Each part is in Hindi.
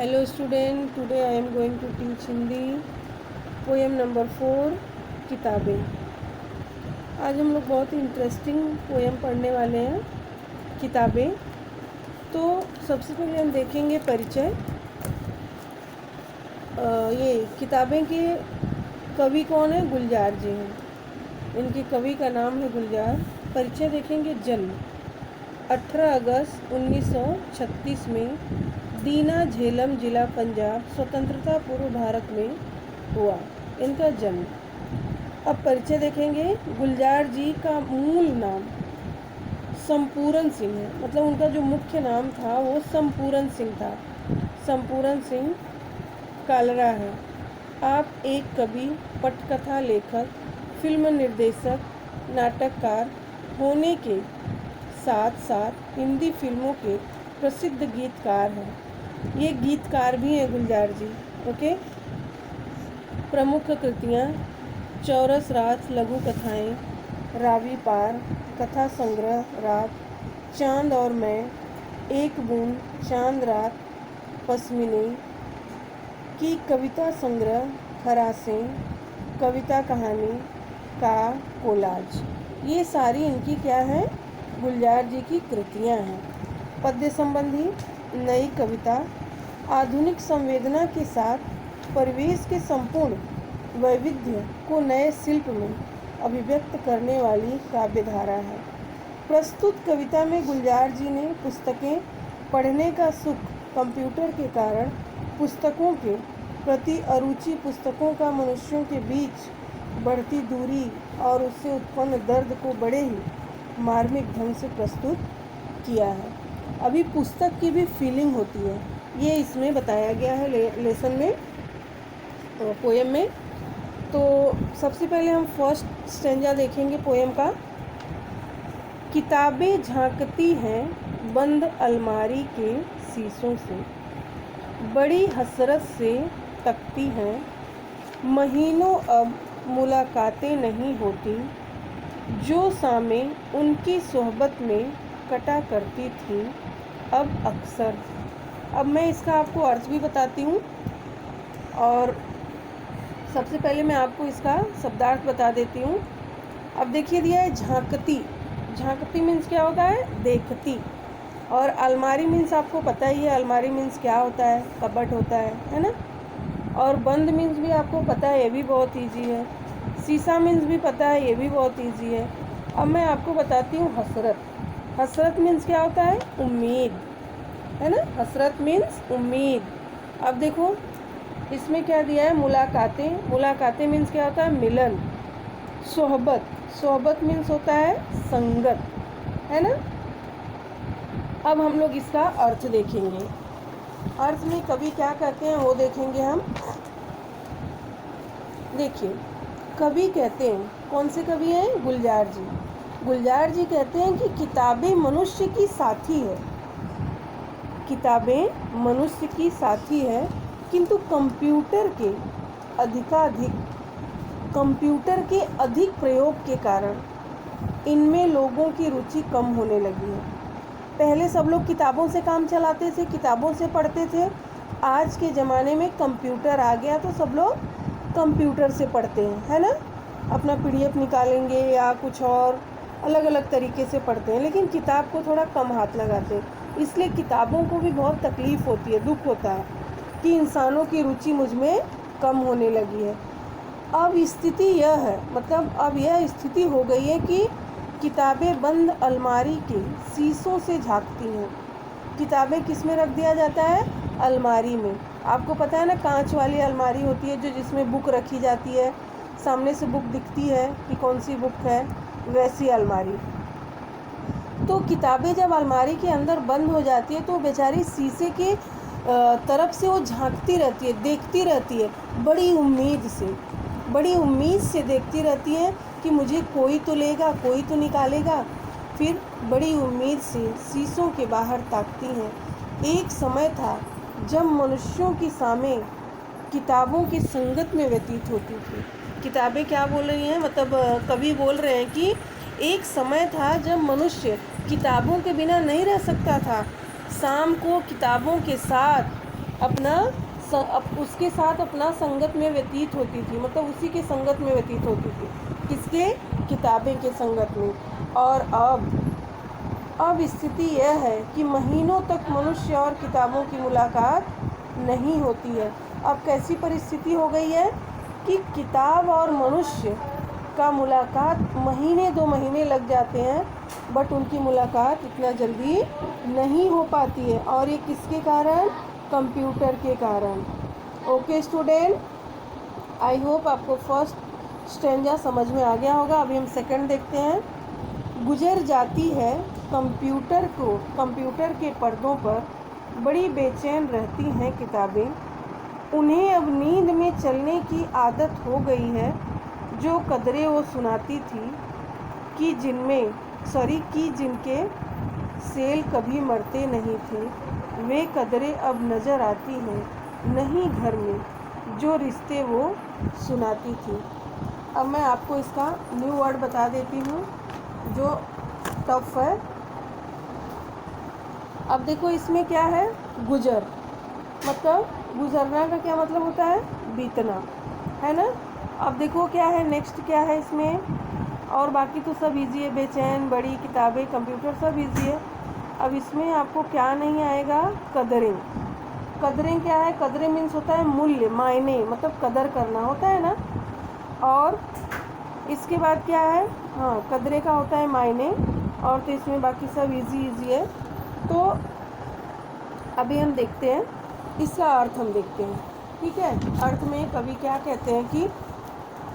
Hello student, today I am going to teach Hindi poem number 4 किताबें। आज हम लोग बहुत ही इंटरेस्टिंग पोएम पढ़ने वाले हैं किताबें। तो सबसे पहले हम देखेंगे परिचय। ये किताबें के कवि कौन है? गुलजार जी हैं। इनके कवि का नाम है गुलजार। परिचय देखेंगे। जन्म 18 अगस्त 1936 में दीना झेलम जिला पंजाब स्वतंत्रता पूर्व भारत में हुआ इनका जन्म। अब परिचय देखेंगे। गुलजार जी का मूल नाम संपूरन सिंह है, मतलब उनका जो मुख्य नाम था वो संपूरन सिंह था। संपूरन सिंह कालरा है। आप एक कवि, पटकथा लेखक, फिल्म निर्देशक, नाटककार होने के साथ साथ हिंदी फिल्मों के प्रसिद्ध गीतकार हैं। ये गीतकार भी हैं गुलजार जी। ओके। प्रमुख कृतियाँ: चौरस रात लघु कथाएँ, रावी पार, कथा संग्रह रात, चांद और मैं, एक बूंद, चांद रात, पश्मीने की कविता संग्रह, खरासें, कविता कहानी का कोलाज। ये सारी इनकी क्या है? गुलजार जी की कृतियाँ हैं। पद्य संबंधी नई कविता आधुनिक संवेदना के साथ परिवेश के संपूर्ण वैविध्य को नए शिल्प में अभिव्यक्त करने वाली काव्यधारा है। प्रस्तुत कविता में गुलजार जी ने पुस्तकें पढ़ने का सुख कंप्यूटर के कारण पुस्तकों के प्रति अरुचि, पुस्तकों का मनुष्यों के बीच बढ़ती दूरी और उससे उत्पन्न दर्द को बड़े ही मार्मिक ढंग से प्रस्तुत किया है। अभी पुस्तक की भी फीलिंग होती है, ये इसमें बताया गया है लेसन में, पोएम में। तो सबसे पहले हम फर्स्ट स्टेंजा देखेंगे पोएम का। किताबें झांकती हैं बंद अलमारी के शीशों से, बड़ी हसरत से तकती हैं, महीनों अब मुलाकातें नहीं होती, जो सामे उनकी सोहबत में कटा करती थी अब अक्सर। अब मैं इसका आपको अर्थ भी बताती हूँ, और सबसे पहले मैं आपको इसका शब्दार्थ बता देती हूँ। अब देखिए दिया है झांकती। झांकती मीन्स क्या होता है? देखती। और अलमारी मीन्स आपको पता ही है, अलमारी मीन्स क्या होता है? कबट होता है ना। और बंद मीन्स भी आपको पता है, ये भी बहुत ईजी है। शीशा मीन्स भी पता है, ये भी बहुत ईजी है। अब मैं आपको बताती हूँ हसरत। हसरत मीन्स क्या होता है? उम्मीद, है ना। हसरत मीन्स उम्मीद। अब देखो इसमें क्या दिया है? मुलाकातें। मुलाकातें मीन्स क्या होता है? मिलन। सोहबत। सोहबत मीन्स होता है संगत, है ना। अब हम लोग इसका अर्थ देखेंगे। अर्थ में कवि क्या कहते हैं वो देखेंगे हम। देखिए, कवि कहते हैं, कौन से कवि हैं? गुलजार जी। गुलजार जी कहते हैं कि किताबें मनुष्य की साथी है। किताबें मनुष्य की साथी है, किंतु कंप्यूटर के अधिक प्रयोग के कारण इनमें लोगों की रुचि कम होने लगी है। पहले सब लोग किताबों से काम चलाते थे, किताबों से पढ़ते थे। आज के ज़माने में कंप्यूटर आ गया तो सब लोग कंप्यूटर से पढ़ते हैं, है ना। अपना PDF निकालेंगे या कुछ और अलग अलग तरीके से पढ़ते हैं, लेकिन किताब को थोड़ा कम हाथ लगाते हैं। इसलिए किताबों को भी बहुत तकलीफ़ होती है, दुख होता है कि इंसानों की रुचि मुझ में कम होने लगी है। अब स्थिति यह है, मतलब अब यह स्थिति हो गई है कि किताबें बंद अलमारी के शीशों से झांकती हैं। किताबें किस में रख दिया जाता है? अलमारी में। आपको पता है ना, कांच वाली अलमारी होती है जो जिसमें बुक रखी जाती है, सामने से बुक दिखती है कि कौन सी बुक है, वैसी अलमारी। तो किताबें जब अलमारी के अंदर बंद हो जाती है तो बेचारी शीशे के तरफ से वो झांकती रहती है, देखती रहती है, बड़ी उम्मीद से देखती रहती है कि मुझे कोई तो लेगा, कोई तो निकालेगा। फिर बड़ी उम्मीद से शीशों के बाहर ताकती हैं। एक समय था जब मनुष्यों की सामे किताबों की संगत में व्यतीत होती थी। किताबें क्या बोल रही हैं? मतलब कवि बोल रहे हैं कि एक समय था जब मनुष्य किताबों के बिना नहीं रह सकता था। शाम को किताबों के साथ अपना उसके साथ अपना संगत में व्यतीत होती थी, मतलब उसी के संगत में व्यतीत होती थी। किसके? किताबें के संगत में। और अब स्थिति यह है कि महीनों तक मनुष्य और किताबों की मुलाकात नहीं होती है। अब कैसी परिस्थिति हो गई है कि किताब और मनुष्य का मुलाकात महीने 2 महीने लग जाते हैं, बट उनकी मुलाकात इतना जल्दी नहीं हो पाती है। और ये किसके कारण? कंप्यूटर के कारण। ओके स्टूडेंट, आई होप आपको फर्स्ट स्टेंजा समझ में आ गया होगा। अभी हम सेकंड देखते हैं। गुजर जाती है कंप्यूटर के पर्दों पर बड़ी बेचैन रहती हैं किताबें। उन्हें अब नींद में चलने की आदत हो गई है। जो कदरें वो सुनाती थी कि जिनके सेल कभी मरते नहीं थे, वे कदरें अब नज़र आती हैं नहीं घर में जो रिश्ते वो सुनाती थी। अब मैं आपको इसका न्यू वर्ड बता देती हूँ जो टफ है। अब देखो इसमें क्या है? गुजर, मतलब गुजरना का क्या मतलब होता है? बीतना, है ना। अब देखो क्या है नेक्स्ट, क्या है इसमें, और बाकी तो सब इजी है। बेचैन, बड़ी, किताबें, कंप्यूटर, सब इजी है। अब इसमें आपको क्या नहीं आएगा? कदरें। कदरें क्या है? कदरें मीन्स होता है मूल्य, मायने, मतलब कदर करना होता है ना। और इसके बाद क्या है? हाँ, कदरें का होता है मायने। और तो इसमें बाकी सब इजी है। तो अभी हम देखते हैं इसका अर्थ, हम देखते हैं, ठीक है। अर्थ में कवि क्या कहते हैं कि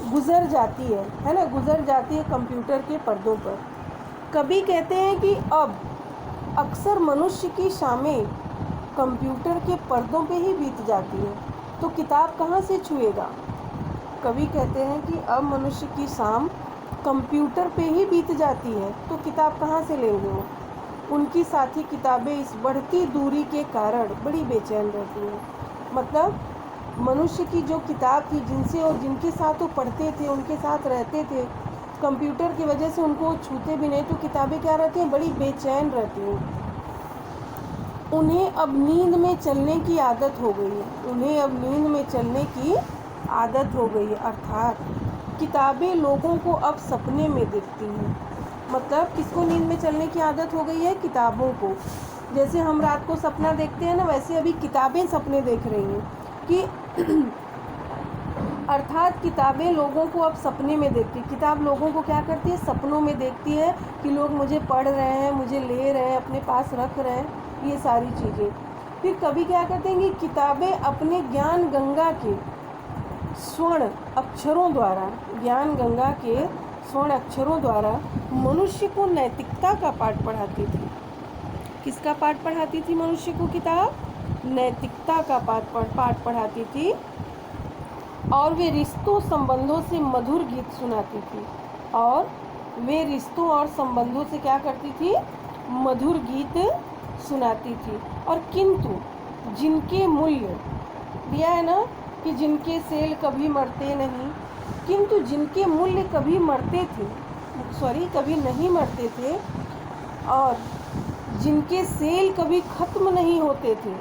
गुजर जाती है ना, गुजर जाती है कंप्यूटर के पर्दों पर। कवि कहते हैं कि अब अक्सर मनुष्य की शामें कंप्यूटर के पर्दों पे ही बीत जाती है, तो किताब कहाँ से छुएगा? कवि कहते हैं कि अब मनुष्य की शाम कंप्यूटर पे ही बीत जाती है, तो किताब कहाँ से लेंगे वो? उनकी साथी किताबें इस बढ़ती दूरी के कारण बड़ी बेचैन रहती हैं। मतलब मनुष्य की जो किताब थी, जिनसे और जिनके साथ वो पढ़ते थे, उनके साथ रहते थे, कंप्यूटर की वजह से उनको छूते भी नहीं, तो किताबें क्या रहती हैं? बड़ी बेचैन रहती हैं। उन्हें अब नींद में चलने की आदत हो गई है। उन्हें अब नींद में चलने की आदत हो गई है, अर्थात किताबें लोगों को अब सपने में दिखती हैं। मतलब किसको नींद में चलने की आदत हो गई है? किताबों को। जैसे हम रात को सपना देखते हैं ना, वैसे अभी किताबें सपने देख रही हैं कि अर्थात किताबें लोगों को अब सपने में देखती है। किताब लोगों को क्या करती है? सपनों में देखती है कि लोग मुझे पढ़ रहे हैं, मुझे ले रहे हैं, अपने पास रख रहे हैं, ये सारी चीज़ें। फिर कभी क्या करते हैं कि किताबें अपने ज्ञान गंगा के स्वर्ण अक्षरों द्वारा, ज्ञान गंगा के स्वर्ण अक्षरों द्वारा मनुष्य को नैतिकता का पाठ पढ़ाती थी। किसका पाठ पढ़ाती थी मनुष्य को किताब? नैतिकता का पाठ पढ़ाती थी। और वे रिश्तों संबंधों से मधुर गीत सुनाती थी। और वे रिश्तों और संबंधों से क्या करती थी? मधुर गीत सुनाती थी। और किंतु जिनके मूल्य दिया है ना कि जिनके सेल कभी मरते नहीं, किंतु जिनके मूल्य कभी नहीं मरते थे और जिनके सेल कभी ख़त्म नहीं होते थे।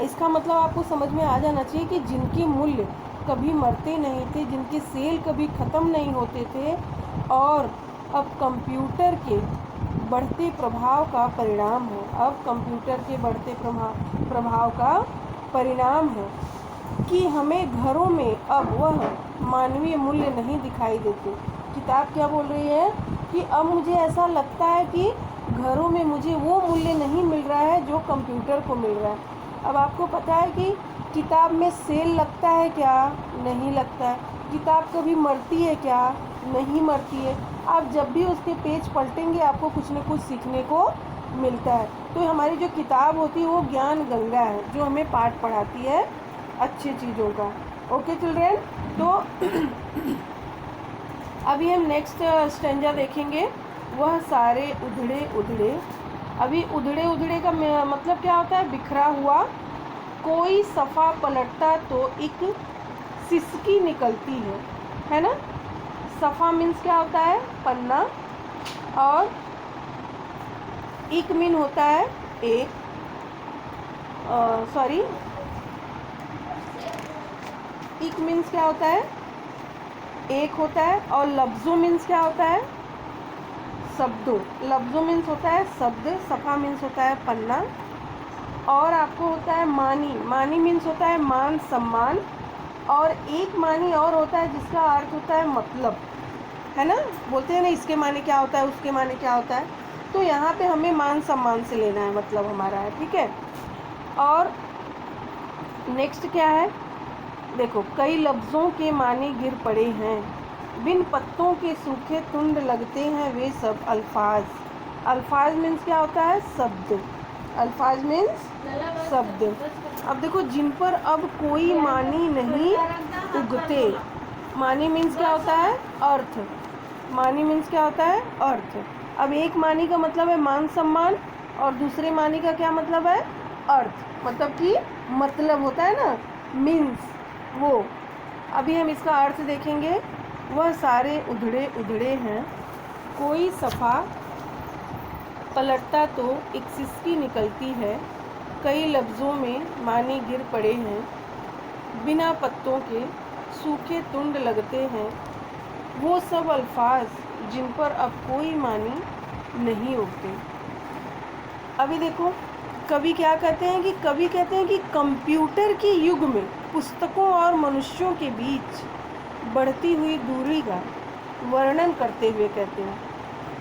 इसका मतलब आपको समझ में आ जाना चाहिए कि जिनके मूल्य कभी मरते नहीं थे, जिनके सेल कभी ख़त्म नहीं होते थे, और अब कंप्यूटर के बढ़ते प्रभाव का परिणाम है। अब कंप्यूटर के बढ़ते प्रभाव का परिणाम है कि हमें घरों में अब वह मानवीय मूल्य नहीं दिखाई देते। किताब क्या बोल रही है कि अब मुझे ऐसा लगता है कि घरों में मुझे वो मूल्य नहीं मिल रहा है जो कंप्यूटर को मिल रहा है। अब आपको पता है कि किताब में सेल लगता है क्या? नहीं लगता है। किताब कभी मरती है क्या? नहीं मरती है। आप जब भी उसके पेज पलटेंगे आपको कुछ न कुछ सीखने को मिलता है। तो हमारी जो किताब होती है वो ज्ञान गंगा है जो हमें पाठ पढ़ाती है अच्छी चीज़ों का। ओके चिल्ड्रेन, तो अभी हम नेक्स्ट स्टेंजा देखेंगे, वह सारे उधड़े उधड़े। अभी उधड़े उधड़े का मतलब क्या होता है? बिखरा हुआ। कोई सफ़ा पलटता तो एक सिसकी निकलती है ना। सफ़ा मीन्स क्या होता है? पन्ना। और एक मीन होता है एक, सॉरी, इक मीन्स क्या होता है, एक होता है, और लफ्ज़ों मीन्स क्या होता है, शब्दों। लफ्ज़ों मीन्स होता है शब्द, सफ़ा मीन्स होता है पन्ना, और आपको होता है मानी। मानी मीन्स होता है मान सम्मान, और एक मानी और होता है जिसका अर्थ होता है मतलब, है ना। बोलते हैं ना इसके माने क्या होता है, उसके माने क्या होता है, तो यहाँ पे हमें मान सम्मान से लेना है, मतलब हमारा है, ठीक है। और नेक्स्ट क्या है, देखो, कई लफ्ज़ों के माने गिर पड़े हैं, बिन पत्तों के सूखे तुंड लगते हैं वे सब अल्फाज। अल्फाज मीन्स क्या होता है, शब्द। अल्फाज मीन्स शब्द। अब देखो, जिन पर अब कोई मानी नहीं उगते। मानी मीन्स क्या होता है, अर्थ। मानी मीन्स क्या होता है, अर्थ। अब एक मानी का मतलब है मान सम्मान, और दूसरे मानी का क्या मतलब है, अर्थ, मतलब कि मतलब होता है ना, मीन्स वो। अभी हम इसका अर्थ देखेंगे। वह सारे उधड़े उधड़े हैं, कोई सफ़ा पलटता तो एक सिसकी निकलती है, कई लफ्ज़ों में मानी गिर पड़े हैं, बिना पत्तों के सूखे तुंड लगते हैं वो सब अल्फाज जिन पर अब कोई मानी नहीं उगते। अभी देखो, कवि क्या कहते हैं, कि कवि कहते हैं कि कंप्यूटर के युग में पुस्तकों और मनुष्यों के बीच बढ़ती हुई दूरी का वर्णन करते हुए कहते हैं।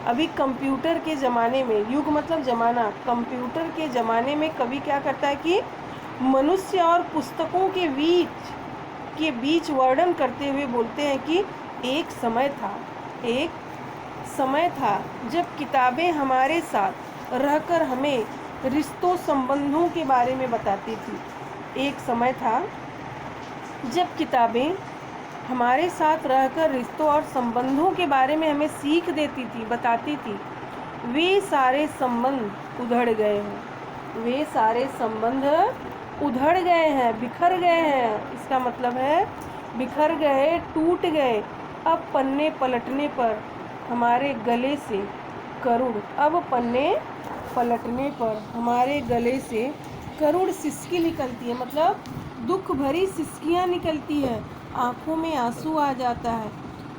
अभी कंप्यूटर के ज़माने में, युग मतलब ज़माना, कंप्यूटर के ज़माने में कवि क्या करता है कि मनुष्य और पुस्तकों के बीच वर्णन करते हुए बोलते हैं कि एक समय था जब किताबें हमारे साथ रहकर हमें रिश्तों संबंधों के बारे में बताती थी। एक समय था जब किताबें हमारे साथ रहकर रिश्तों और संबंधों के बारे में हमें सीख देती थी, बताती थी। वे सारे संबंध उधड़ गए हैं। वे सारे संबंध उधड़ गए हैं, बिखर गए हैं। इसका मतलब है बिखर गए, टूट गए। अब पन्ने पलटने पर हमारे गले से करुण, अब पन्ने पलटने पर हमारे गले से करुण सिसकी निकलती है, मतलब दुख भरी सिसकियाँ निकलती है। आँखों में आंसू आ जाता है,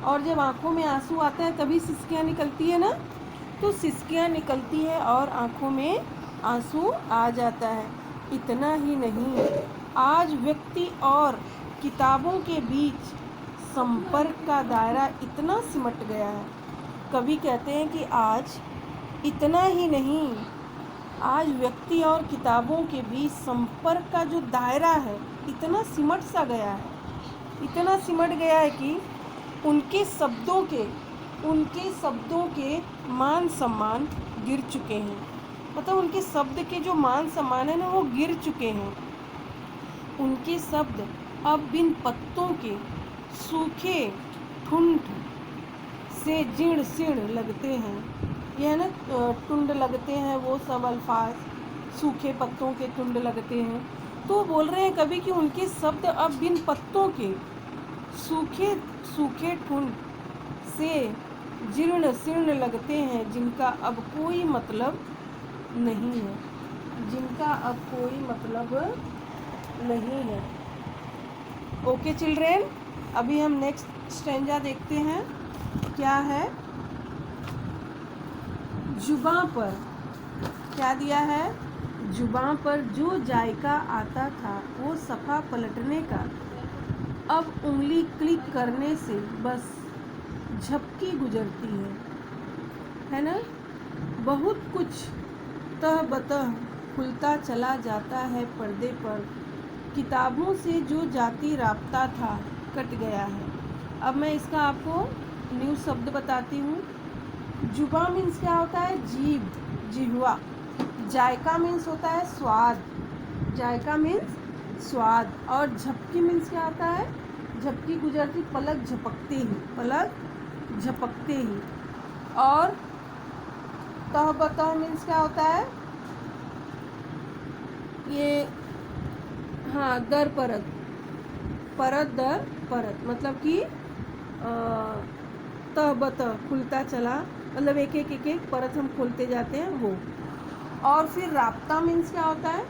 और जब आँखों में आंसू आता है तभी सिसकियाँ निकलती है ना, तो सिसकियाँ निकलती है और आँखों में आंसू आ जाता है। इतना ही नहीं, आज व्यक्ति और किताबों के बीच संपर्क का दायरा इतना सिमट गया है। कवि कहते हैं कि आज इतना ही नहीं, आज व्यक्ति और किताबों के बीच संपर्क का जो दायरा है इतना सिमट सा गया है, इतना सिमट गया है कि उनके शब्दों के मान सम्मान गिर चुके हैं। मतलब उनके शब्द के जो मान सम्मान है ना, वो गिर चुके हैं। उनके शब्द अब बिन पत्तों के सूखे ठुंठ से जीर्ण शीर्ण लगते हैं। यह ना टुंड लगते हैं, वो सब अल्फाज, सूखे पत्तों के टुंड लगते हैं। तो बोल रहे हैं कभी कि उनके शब्द अब बिन पत्तों के सूखे ठुंड से जीर्ण शीर्ण लगते हैं, जिनका अब कोई मतलब नहीं है, जिनका अब कोई मतलब नहीं है। ओके चिल्ड्रेन, अभी हम नेक्स्ट स्टेंजा देखते हैं। क्या है, जुबां पर क्या दिया है, जुबां पर जो जायका आता था वो सफ़ा पलटने का, अब उंगली क्लिक करने से बस झपकी गुजरती है ना। बहुत कुछ तह बतह खुलता चला जाता है पर्दे पर, किताबों से जो जाती राब्ता था कट गया है। अब मैं इसका आपको न्यू शब्द बताती हूँ। जुबां मीन्स क्या होता है, जीभ, जिह्वा। जायका मीन्स होता है स्वाद, जायका मीन्स स्वाद। और झपकी मीन्स क्या होता है, झपकी गुजरती, पलक झपकते ही, पलक झपकते ही। और तह बतह मीन्स क्या होता है, ये हाँ, दर परत, परत दर परत, मतलब कि तह बतह खुलता चला, मतलब एक एक परत हम खोलते जाते हैं वो। और फिर राब्ता मीन्स क्या होता है,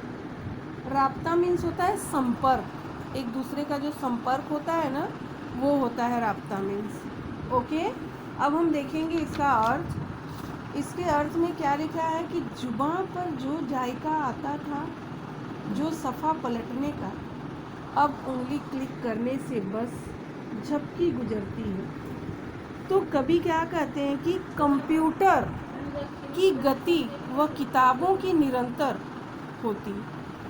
राब्ता मीन्स होता है संपर्क, एक दूसरे का जो संपर्क होता है ना, वो होता है राब्ता मीन्स। ओके, अब हम देखेंगे इसका अर्थ। इसके अर्थ में क्या लिखा है कि जुबान पर जो जायका आता था, जो सफ़ा पलटने का, अब उंगली क्लिक करने से बस झपकी गुजरती है। तो कभी क्या कहते हैं कि कंप्यूटर की गति व किताबों की निरंतर होती,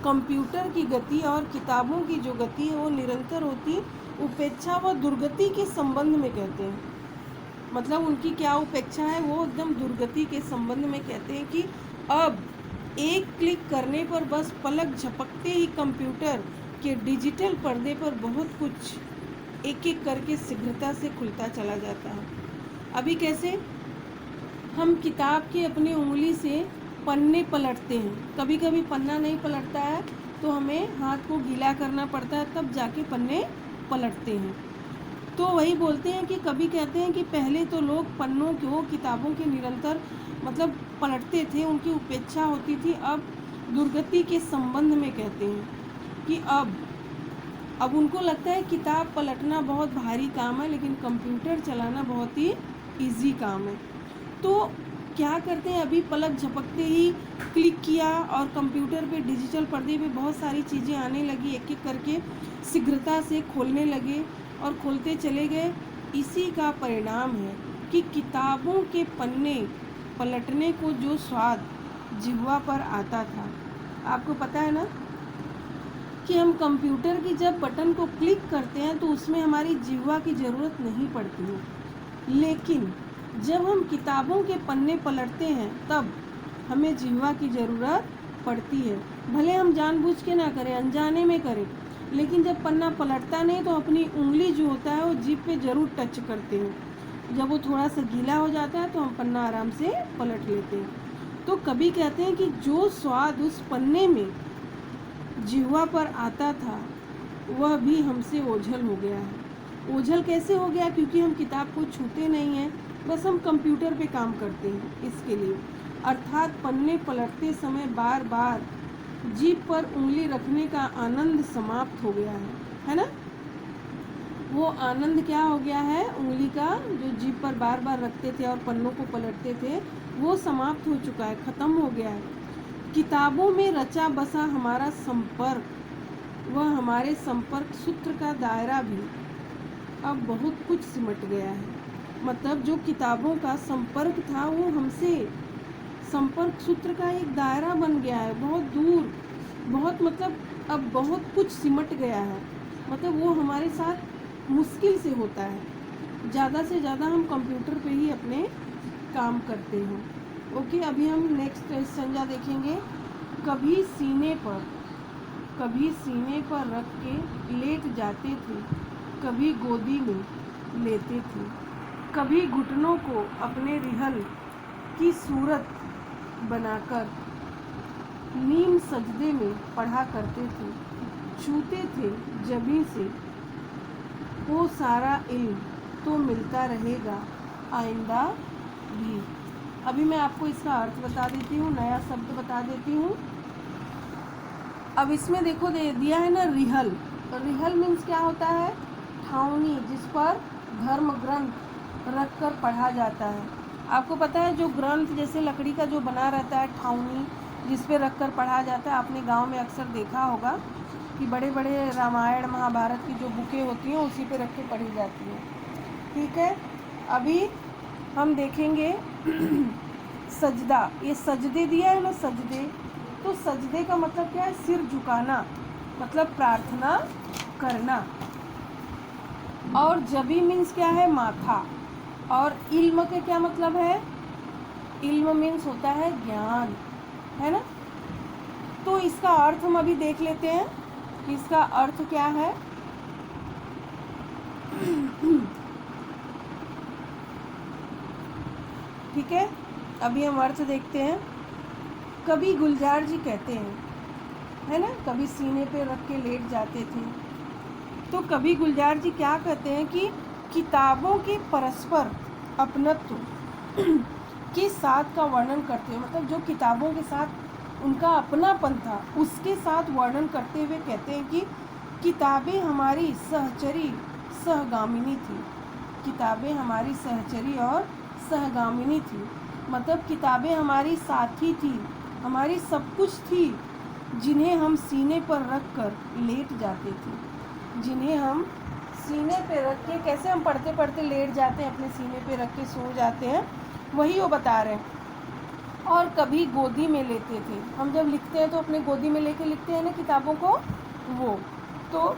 कंप्यूटर की गति और किताबों की जो गति है वो निरंतर होती, उपेक्षा व दुर्गति के संबंध में कहते हैं। मतलब उनकी क्या उपेक्षा है, वो एकदम दुर्गति के संबंध में कहते हैं कि अब एक क्लिक करने पर बस पलक झपकते ही कंप्यूटर के डिजिटल पर्दे पर बहुत कुछ एक एक करके शीघ्रता से खुलता चला जाता है। अभी कैसे हम किताब की अपनी उंगली से पन्ने पलटते हैं, कभी कभी पन्ना नहीं पलटता है तो हमें हाथ को गीला करना पड़ता है, तब जाके पन्ने पलटते हैं। तो वही बोलते हैं कि कभी कहते हैं कि पहले तो लोग पन्नों को, किताबों के निरंतर मतलब पलटते थे, उनकी उपेक्षा होती थी। अब दुर्गति के संबंध में कहते हैं कि अब उनको लगता है किताब पलटना बहुत भारी काम है, लेकिन कंप्यूटर चलाना बहुत ही इजी काम है। तो क्या करते हैं, अभी पलक झपकते ही क्लिक किया और कंप्यूटर पे, डिजिटल पर्दे पे बहुत सारी चीज़ें आने लगी, एक एक करके शीघ्रता से खोलने लगे और खोलते चले गए। इसी का परिणाम है कि किताबों के पन्ने पलटने को जो स्वाद जिह्वा पर आता था, आपको पता है ना कि हम कंप्यूटर की जब बटन को क्लिक करते हैं तो उसमें हमारी जिह्वा की ज़रूरत नहीं पड़ती है, लेकिन जब हम किताबों के पन्ने पलटते हैं तब हमें जिह्वा की ज़रूरत पड़ती है। भले हम जानबूझ के ना करें, अनजाने में करें, लेकिन जब पन्ना पलटता नहीं तो अपनी उंगली जो होता है वो जीभ पे ज़रूर टच करते हैं। जब वो थोड़ा सा गीला हो जाता है तो हम पन्ना आराम से पलट लेते हैं। तो कभी कहते हैं कि जो स्वाद उस पन्ने में जिह्वा पर आता था वह भी हमसे ओझल हो गया है। ओझल कैसे हो गया? क्योंकि हम किताब को छूते नहीं हैं, बस हम कंप्यूटर पे काम करते हैं इसके लिए। अर्थात पन्ने पलटते समय बार बार जीभ पर उंगली रखने का आनंद समाप्त हो गया है ना? वो आनंद क्या हो गया है? उंगली का जो जीभ पर बार बार रखते थे और पन्नों को पलटते थे, वो समाप्त हो चुका है, ख़त्म हो गया है। किताबों में रचा बसा हमारा संपर्क, वह हमारे संपर्क सूत्र का दायरा भी अब बहुत कुछ सिमट गया है। मतलब जो किताबों का संपर्क था वो हमसे संपर्क सूत्र का एक दायरा बन गया है, बहुत दूर, बहुत मतलब अब बहुत कुछ सिमट गया है। मतलब वो हमारे साथ मुश्किल से होता है। ज़्यादा से ज़्यादा हम कंप्यूटर पे ही अपने काम करते हैं। ओके, अभी हम नेक्स्ट संज्ञा देखेंगे। कभी सीने पर रख के लेट जाते थे, कभी गोदी में लेते थे, कभी घुटनों को अपने रिहल की सूरत बनाकर नीम सजदे में पढ़ा करते थे, छूते थे जबीं से वो सारा इल्म तो मिलता रहेगा आइंदा भी। अभी मैं आपको इसका अर्थ बता देती हूँ, नया शब्द बता देती हूँ। अब इसमें देखो दे दिया है ना रिहल। रिहल मीन्स क्या होता है? ठावनी, जिस पर धर्म ग्रंथ रख कर पढ़ा जाता है। आपको पता है जो ग्रंथ जैसे लकड़ी का जो बना रहता है, ठावनी जिस पे रख कर पढ़ा जाता है, आपने गांव में अक्सर देखा होगा कि बड़े बड़े रामायण महाभारत की जो बुकें होती हैं उसी पे रख के पढ़ी जाती हैं। ठीक है, अभी हम देखेंगे सजदा। ये सजदे दिया है ना, सजदे, तो सजदे का मतलब क्या है? सिर झुकाना, मतलब प्रार्थना करना। और जबी मीन्स क्या है? माथा। और इल्म के क्या मतलब है? इल्म मीन्स होता है ज्ञान, है ना? तो इसका अर्थ हम अभी देख लेते हैं कि इसका अर्थ क्या है। ठीक है, अभी हम अर्थ देखते हैं। कभी गुलजार जी कहते हैं, है ना, कभी सीने पे रख के लेट जाते थे। तो कभी गुलजार जी क्या कहते हैं कि किताबों के परस्पर अपनत्व के साथ का वर्णन करते हैं। मतलब जो किताबों के साथ उनका अपनापन था, उसके साथ वर्णन करते हुए कहते हैं कि किताबें हमारी सहचरी सहगामिनी थी। किताबें हमारी सहचरी और सहगामिनी थी, मतलब किताबें हमारी साथी थी, हमारी सब कुछ थी, जिन्हें हम सीने पर रख कर लेट जाते थे। जिन्हें हम सीने पे रख के, कैसे हम पढ़ते पढ़ते लेट जाते हैं, अपने सीने पे रख के सो जाते हैं, वही वो बता रहे हैं। और कभी गोदी में लेते थे, हम जब लिखते हैं तो अपने गोदी में लेके लिखते हैं ना किताबों को, वो तो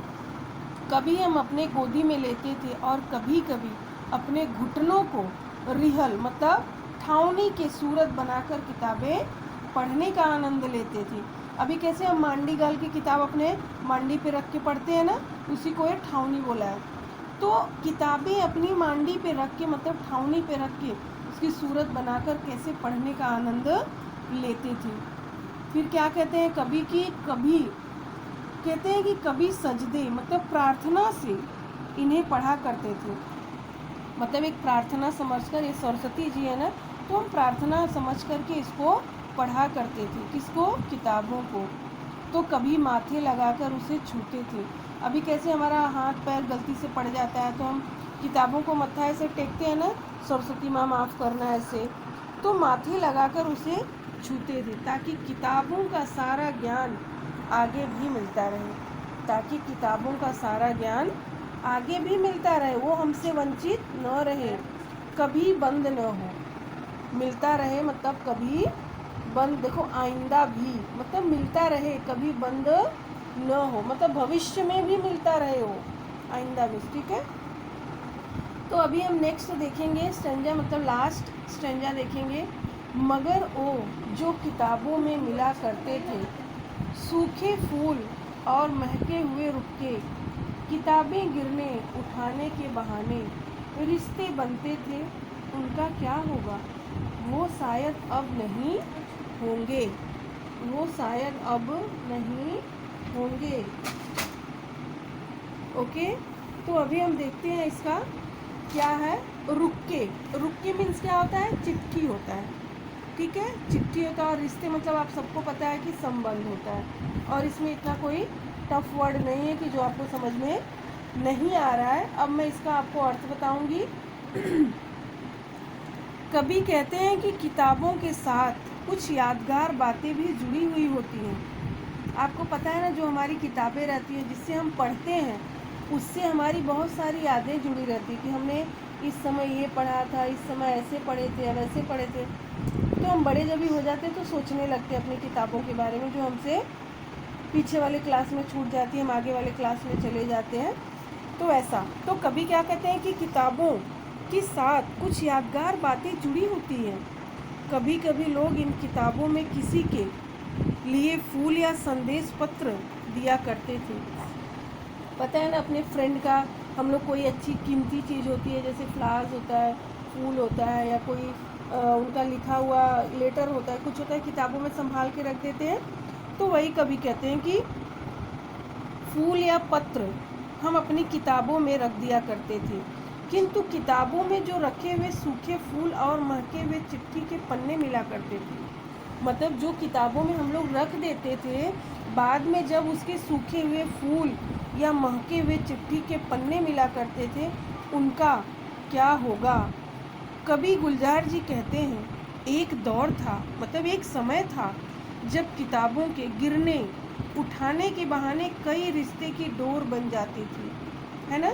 कभी हम अपने गोदी में लेते थे और कभी कभी अपने घुटनों को रिहल मतलब ठावनी के सूरत बनाकर किताबें पढ़ने का आनंद लेते थे। अभी कैसे हम मांडी गाल की किताब अपने मांडी पे रख के पढ़ते हैं ना, उसी को एक ठावनी बोला है। तो किताबें अपनी मांडी पे रख के मतलब ठावनी पे रख के उसकी सूरत बनाकर कैसे पढ़ने का आनंद लेते थे। फिर क्या कहते हैं, कभी की कभी कहते हैं कि कभी सजदे मतलब प्रार्थना से इन्हें पढ़ा करते थे। मतलब एक प्रार्थना समझकर, ये सरस्वती जी है ना, तो हम प्रार्थना समझ करके इसको पढ़ा करते थे। किसको? किताबों को। तो कभी माथे लगाकर उसे छूते थे। अभी कैसे हमारा हाथ पैर गलती से पड़ जाता है तो हम किताबों को मत्था ऐसे टेकते हैं ना, सरस्वती माँ माफ़ करना ऐसे, तो माथे लगाकर उसे छूते थे ताकि किताबों का सारा ज्ञान आगे भी मिलता रहे, ताकि किताबों का सारा ज्ञान आगे भी मिलता रहे, वो हमसे वंचित न रहे, कभी बंद न हो। मिलता रहे मतलब कभी बंद, देखो आइंदा भी मतलब मिलता रहे, कभी बंद न हो, मतलब भविष्य में भी मिलता रहे हो, आइंदा भी। ठीक है, तो अभी हम नेक्स्ट देखेंगे स्टैंजा, मतलब लास्ट स्टैंजा देखेंगे। मगर ओ जो किताबों में मिला करते थे, सूखे फूल और महके हुए रुक्के, किताबें गिरने उठाने के बहाने रिश्ते बनते थे, उनका क्या होगा? वो शायद अब नहीं होंगे, वो शायद अब नहीं होंगे। ओके, तो अभी हम देखते हैं इसका क्या है। रुक्के, रुक्के मीन्स क्या होता है? चिट्ठी होता है। ठीक है, चिट्ठी होता है, और रिश्ते मतलब आप सबको पता है कि संबंध होता है, और इसमें इतना कोई टफ वर्ड नहीं है कि जो आपको समझ में नहीं आ रहा है। अब मैं इसका आपको अर्थ बताऊंगी। कभी कहते हैं कि किताबों के साथ कुछ यादगार बातें भी जुड़ी हुई होती हैं। आपको पता है ना, जो हमारी किताबें रहती हैं जिससे हम पढ़ते हैं, उससे हमारी बहुत सारी यादें जुड़ी रहती हैं कि हमने इस समय ये पढ़ा था, इस समय ऐसे पढ़े थे, वैसे पढ़े थे। तो हम बड़े जब भी हो जाते हैं तो सोचने लगते हैं अपनी किताबों के बारे में, जो हमसे पीछे वाले क्लास में छूट जाती है, हम आगे वाले क्लास में चले जाते हैं। तो ऐसा, तो कभी क्या कहते हैं कि किताबों के साथ कुछ यादगार बातें जुड़ी होती हैं। कभी कभी लोग इन किताबों में किसी के लिए फूल या संदेश पत्र दिया करते थे। पता है ना, अपने फ्रेंड का हम लोग कोई अच्छी कीमती चीज़ होती है, जैसे फ्लावर्स होता है, फूल होता है, या कोई उनका लिखा हुआ लेटर होता है, कुछ होता है, किताबों में संभाल के रख देते हैं। तो वही कभी कहते हैं कि फूल या पत्र हम अपनी किताबों में रख दिया करते थे, किंतु किताबों में जो रखे हुए सूखे फूल और महके हुए चिट्ठी के पन्ने मिला करते थे। मतलब जो किताबों में हम लोग रख देते थे, बाद में जब उसके सूखे हुए फूल या महके हुए चिट्ठी के पन्ने मिला करते थे, उनका क्या होगा? कवि गुलजार जी कहते हैं, एक दौर था, मतलब एक समय था, जब किताबों के गिरने उठाने के बहाने कई रिश्ते की डोर बन जाती थी, है ना।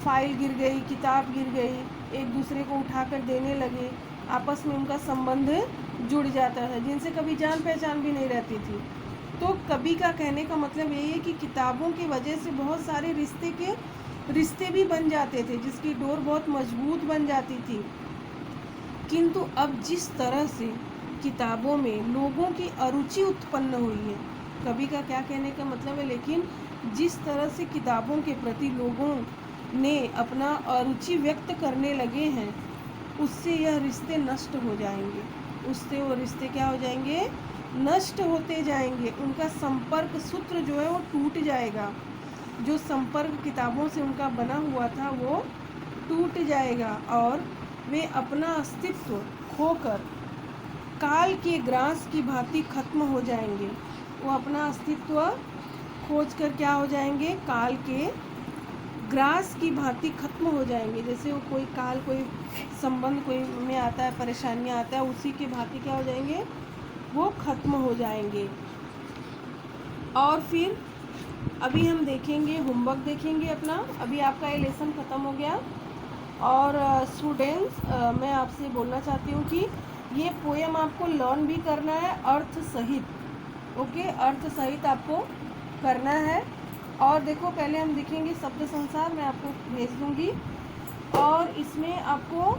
फाइल गिर गई, किताब गिर गई, एक दूसरे को उठाकर देने लगे, आपस में उनका संबंध जुड़ जाता था, जिनसे कभी जान पहचान भी नहीं रहती थी। तो कवि का कहने का मतलब यही है कि किताबों की वजह से बहुत सारे रिश्ते भी बन जाते थे, जिसकी डोर बहुत मजबूत बन जाती थी। किंतु अब जिस तरह से किताबों में लोगों की अरुचि उत्पन्न हुई है, कवि का क्या कहने का मतलब है, लेकिन जिस तरह से किताबों के प्रति लोगों ने अपना अरुचि व्यक्त करने लगे हैं, उससे यह रिश्ते नष्ट हो जाएंगे, उससे वो रिश्ते क्या हो जाएंगे? नष्ट होते जाएंगे। उनका संपर्क सूत्र जो है वो टूट जाएगा, जो संपर्क किताबों से उनका बना हुआ था वो टूट जाएगा, और वे अपना अस्तित्व खोकर काल के ग्रास की भांति खत्म हो जाएंगे। वो अपना अस्तित्व खोज कर क्या हो जाएंगे, काल के ग्रास की भांति खत्म हो जाएंगे। जैसे वो कोई काल, कोई संबंध कोई में आता है, परेशानियां आता है, उसी के भांति क्या हो जाएंगे, वो खत्म हो जाएंगे। और फिर अभी हम देखेंगे, होमवर्क देखेंगे अपना। अभी आपका ये लेसन ख़त्म हो गया। और स्टूडेंट्स, मैं आपसे बोलना चाहती हूँ कि ये पोएम आपको लर्न भी करना है अर्थ सहित। ओके, अर्थ सहित आपको करना है। और देखो, पहले हम देखेंगे शब्द संसार, मैं आपको भेज दूँगी। और इसमें आपको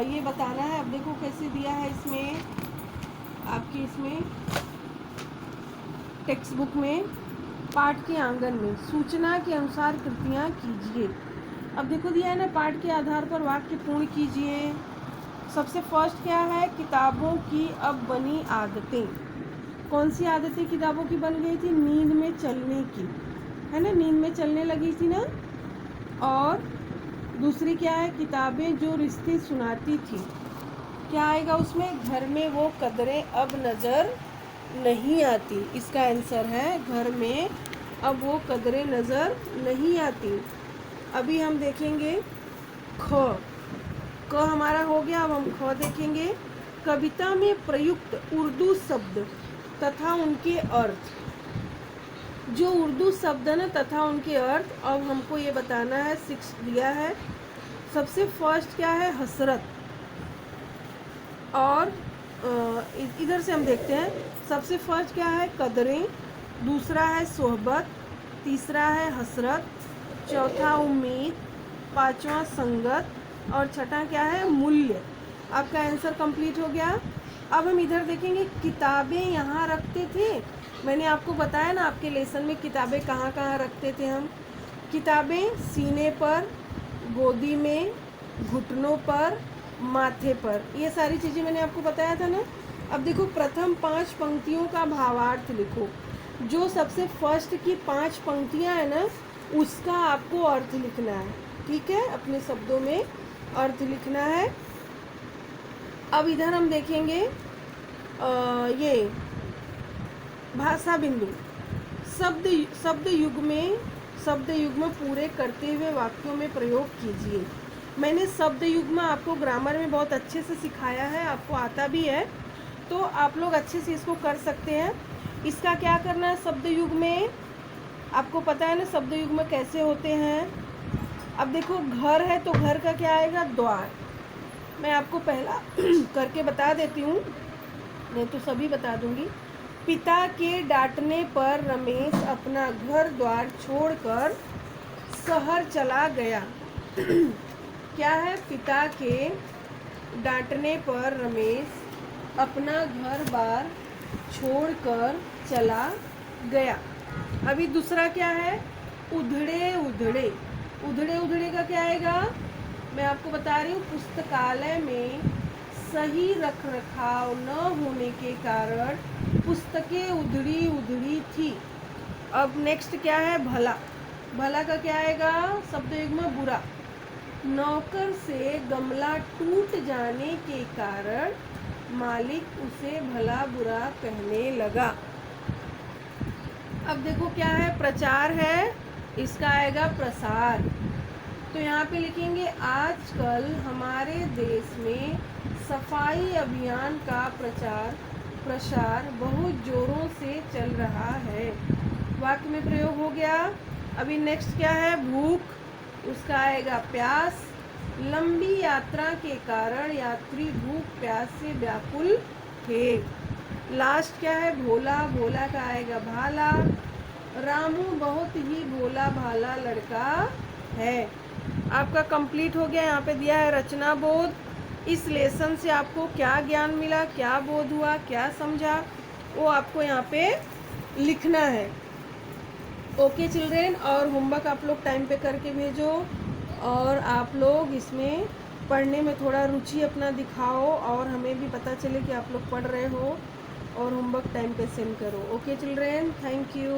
ये बताना है। अब देखो कैसे दिया है इसमें, आपकी इसमें टेक्स्ट बुक में, पाठ के आंगन में सूचना के अनुसार कृतियाँ कीजिए। अब देखो दिया है ना, पाठ के आधार पर वाक्य पूर्ण कीजिए। सबसे फर्स्ट क्या है, किताबों की अब बनी आदतें। कौन सी आदतें किताबों की बन गई थी, नींद में चलने की, है ना, नींद में चलने लगी थी ना। और दूसरी क्या है, किताबें जो रिश्ते सुनाती थी। क्या आएगा उसमें, घर में वो कदरें अब नज़र नहीं आती। इसका आंसर है, घर में अब वो कदरें नज़र नहीं आती। अभी हम देखेंगे ख। क हमारा हो गया। अब हम ख देखेंगे। कविता में प्रयुक्त उर्दू शब्द तथा उनके अर्थ। जो उर्दू शब्द है ना तथा उनके अर्थ, अब हमको ये बताना है, 6 दिया है। सबसे फर्स्ट क्या है, हसरत। और इधर से हम देखते हैं। सबसे फर्स्ट क्या है, कदरें। दूसरा है सोहबत। तीसरा है हसरत। चौथा उम्मीद। पांचवा संगत। और छठा क्या है, मूल्य। आपका आंसर कंप्लीट हो गया। अब हम इधर देखेंगे, किताबें यहाँ रखते थे। मैंने आपको बताया ना आपके लेसन में, किताबें कहाँ कहाँ रखते थे हम। किताबें सीने पर, गोदी में, घुटनों पर, माथे पर, ये सारी चीज़ें मैंने आपको बताया था ना। अब देखो, प्रथम 5 पंक्तियों का भावार्थ लिखो। जो सबसे फर्स्ट की 5 पंक्तियां है ना, उसका आपको अर्थ लिखना है। ठीक है, अपने शब्दों में अर्थ लिखना है। अब इधर हम देखेंगे ये भाषा बिंदु। शब्द युग्म पूरे करते हुए वाक्यों में प्रयोग कीजिए। मैंने शब्द युग्म आपको ग्रामर में बहुत अच्छे से सिखाया है, आपको आता भी है, तो आप लोग अच्छे से इसको कर सकते हैं। इसका क्या करना है, शब्द युग्म में आपको पता है ना शब्द युग्म कैसे होते हैं। अब देखो, घर है तो घर का क्या आएगा, द्वार। मैं आपको पहला करके बता देती हूँ, नहीं तो सभी बता दूंगी। पिता के डांटने पर रमेश अपना घर द्वार छोड़कर शहर चला गया। क्या है, पिता के डांटने पर रमेश अपना घर बार छोड़कर चला गया। अभी दूसरा क्या है, उधड़े उधड़े। उधड़े उधड़े का क्या आएगा, मैं आपको बता रही हूँ, पुस्तकालय में सही रख रखाव न होने के कारण पुस्तकें उधड़ी उधड़ी थी। अब नेक्स्ट क्या है, भला। भला का क्या आएगा, शब्द युग्म बुरा। नौकर से गमला टूट जाने के कारण मालिक उसे भला बुरा कहने लगा। अब देखो क्या है, प्रचार है, इसका आएगा प्रसार। तो यहाँ पे लिखेंगे, आजकल हमारे देश में सफाई अभियान का प्रसार बहुत जोरों से चल रहा है। वाक्य में प्रयोग हो गया। अभी नेक्स्ट क्या है, भूख, उसका आएगा प्यास। लंबी यात्रा के कारण यात्री भूख प्यास से व्याकुल थे। लास्ट क्या है, भोला। भोला का आएगा भाला। रामू बहुत ही भोला भाला लड़का है। आपका कंप्लीट हो गया। यहाँ पे दिया है रचना बोध। इस लेसन से आपको क्या ज्ञान मिला, क्या बोध हुआ, क्या समझा, वो आपको यहाँ पे लिखना है। ओके चिल्ड्रेन, और होमवर्क आप लोग टाइम पे करके भेजो। और आप लोग इसमें पढ़ने में थोड़ा रुचि अपना दिखाओ, और हमें भी पता चले कि आप लोग पढ़ रहे हो। और होमवर्क टाइम पे सेंड करो। Okay children, thank you.